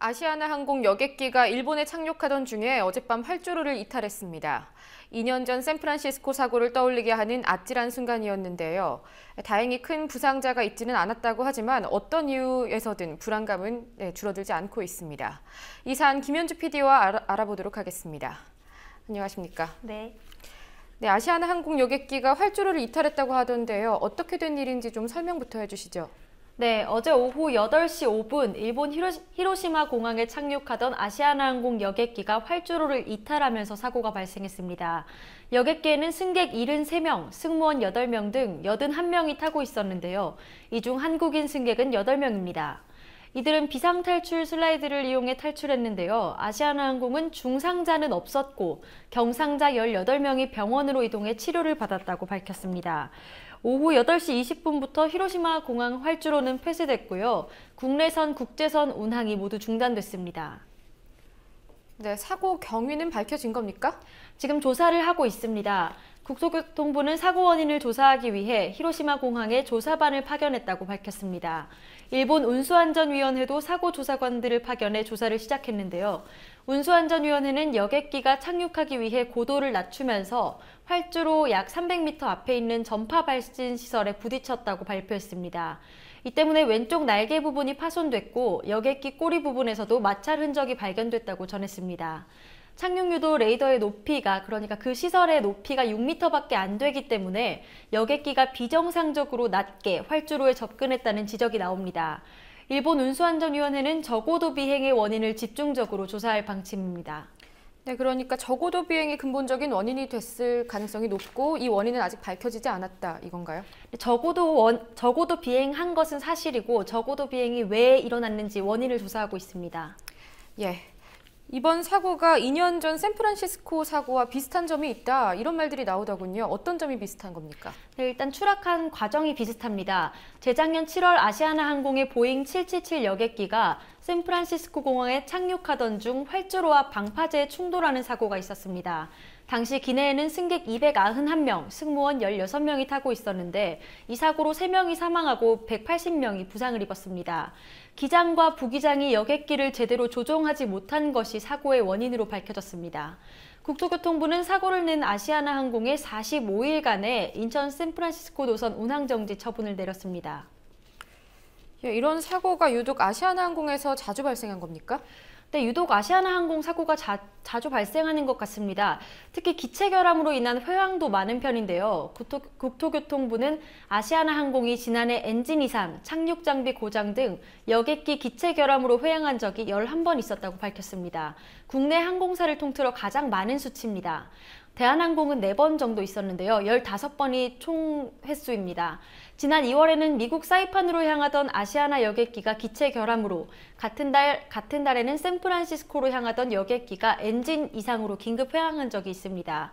아시아나항공 여객기가 일본에 착륙하던 중에 어젯밤 활주로를 이탈했습니다. 2년 전 샌프란시스코 사고를 떠올리게 하는 아찔한 순간이었는데요. 다행히 큰 부상자가 있지는 않았다고 하지만 어떤 이유에서든 불안감은 줄어들지 않고 있습니다. 이 사안 김현주 PD와 알아보도록 하겠습니다. 안녕하십니까? 네. 아시아나항공 여객기가 활주로를 이탈했다고 하던데요. 어떻게 된 일인지 좀 설명부터 해주시죠. 네, 어제 오후 8시 5분 일본 히로시마 공항에 착륙하던 아시아나항공 여객기가 활주로를 이탈하면서 사고가 발생했습니다. 여객기에는 승객 73명, 승무원 8명 등 81명이 타고 있었는데요. 이 중 한국인 승객은 8명입니다. 이들은 비상탈출 슬라이드를 이용해 탈출했는데요. 아시아나항공은 중상자는 없었고 경상자 18명이 병원으로 이동해 치료를 받았다고 밝혔습니다. 오후 8시 20분부터 히로시마 공항 활주로는 폐쇄됐고요. 국내선, 국제선 운항이 모두 중단됐습니다. 네, 사고 경위는 밝혀진 겁니까? 지금 조사를 하고 있습니다. 국토교통부는 사고 원인을 조사하기 위해 히로시마 공항에 조사반을 파견했다고 밝혔습니다. 일본 운수안전위원회도 사고 조사관들을 파견해 조사를 시작했는데요. 운수안전위원회는 여객기가 착륙하기 위해 고도를 낮추면서 활주로 약 300m 앞에 있는 전파 발신 시설에 부딪혔다고 발표했습니다. 이 때문에 왼쪽 날개 부분이 파손됐고 여객기 꼬리 부분에서도 마찰 흔적이 발견됐다고 전했습니다. 착륙 유도 레이더의 높이가, 그러니까 그 시설의 높이가 6m밖에 안 되기 때문에 여객기가 비정상적으로 낮게 활주로에 접근했다는 지적이 나옵니다. 일본 운수안전위원회는 저고도 비행의 원인을 집중적으로 조사할 방침입니다. 네, 그러니까 저고도 비행이 근본적인 원인이 됐을 가능성이 높고 이 원인은 아직 밝혀지지 않았다, 이건가요? 저고도 비행한 것은 사실이고 저고도 비행이 왜 일어났는지 원인을 조사하고 있습니다. 예. 이번 사고가 2년 전 샌프란시스코 사고와 비슷한 점이 있다, 이런 말들이 나오더군요. 어떤 점이 비슷한 겁니까? 네, 일단 추락한 과정이 비슷합니다. 재작년 7월 아시아나항공의 보잉 777 여객기가 샌프란시스코 공항에 착륙하던 중 활주로와 방파제에 충돌하는 사고가 있었습니다. 당시 기내에는 승객 291명, 승무원 16명이 타고 있었는데 이 사고로 3명이 사망하고 180명이 부상을 입었습니다. 기장과 부기장이 여객기를 제대로 조종하지 못한 것이 사고의 원인으로 밝혀졌습니다. 국토교통부는 사고를 낸 아시아나항공에 45일간의 인천 샌프란시스코 노선 운항정지 처분을 내렸습니다. 예, 이런 사고가 유독 아시아나항공에서 자주 발생한 겁니까? 네, 유독 아시아나항공 사고가 자주 발생하는 것 같습니다. 특히 기체 결함으로 인한 회항도 많은 편인데요. 국토교통부는 아시아나항공이 지난해 엔진 이상, 착륙 장비 고장 등 여객기 기체 결함으로 회항한 적이 11번 있었다고 밝혔습니다. 국내 항공사를 통틀어 가장 많은 수치입니다. 대한항공은 4번 정도 있었는데요. 15번이 총 횟수입니다. 지난 2월에는 미국 사이판으로 향하던 아시아나 여객기가 기체 결함으로, 같은 달에는 샌프란시스코로 향하던 여객기가 엔진 이상으로 긴급 회항한 적이 있습니다.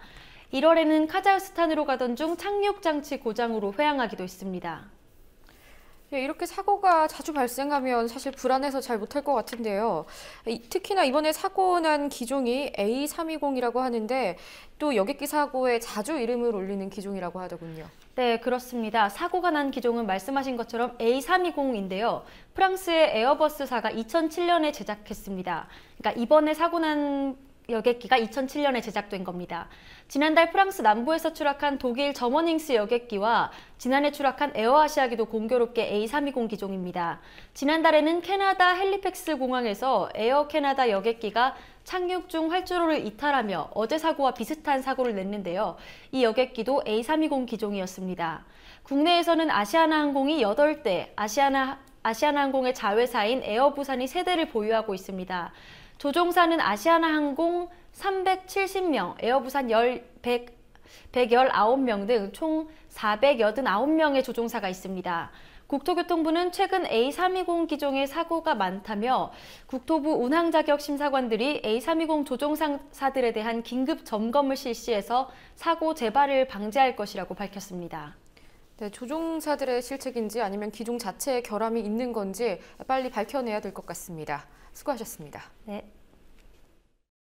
1월에는 카자흐스탄으로 가던 중 착륙 장치 고장으로 회항하기도 했습니다. 예, 이렇게 사고가 자주 발생하면 사실 불안해서 잘 못할 것 같은데요. 특히나 이번에 사고 난 기종이 A320이라고 하는데 또 여객기 사고에 자주 이름을 올리는 기종이라고 하더군요. 네, 그렇습니다. 사고가 난 기종은 말씀하신 것처럼 A320인데요. 프랑스의 에어버스사가 2007년에 제작했습니다. 그러니까 이번에 사고 난 여객기가 2007년에 제작된 겁니다. 지난달 프랑스 남부에서 추락한 독일 저머닝스 여객기와 지난해 추락한 에어아시아기도 공교롭게 A320 기종입니다. 지난달에는 캐나다 헬리팩스 공항에서 에어 캐나다 여객기가 착륙 중 활주로를 이탈하며 어제 사고와 비슷한 사고를 냈는데요. 이 여객기도 A320 기종이었습니다. 국내에서는 아시아나항공이 8대, 아시아나항공의 자회사인 에어부산이 3대를 보유하고 있습니다. 조종사는 아시아나항공 370명, 에어부산 119명 등 총 489명의 조종사가 있습니다. 국토교통부는 최근 A320 기종의 사고가 많다며 국토부 운항자격심사관들이 A320 조종사들에 대한 긴급 점검을 실시해서 사고 재발을 방지할 것이라고 밝혔습니다. 네, 조종사들의 실책인지 아니면 기종 자체에 결함이 있는 건지 빨리 밝혀내야 될 것 같습니다. 수고하셨습니다. 네.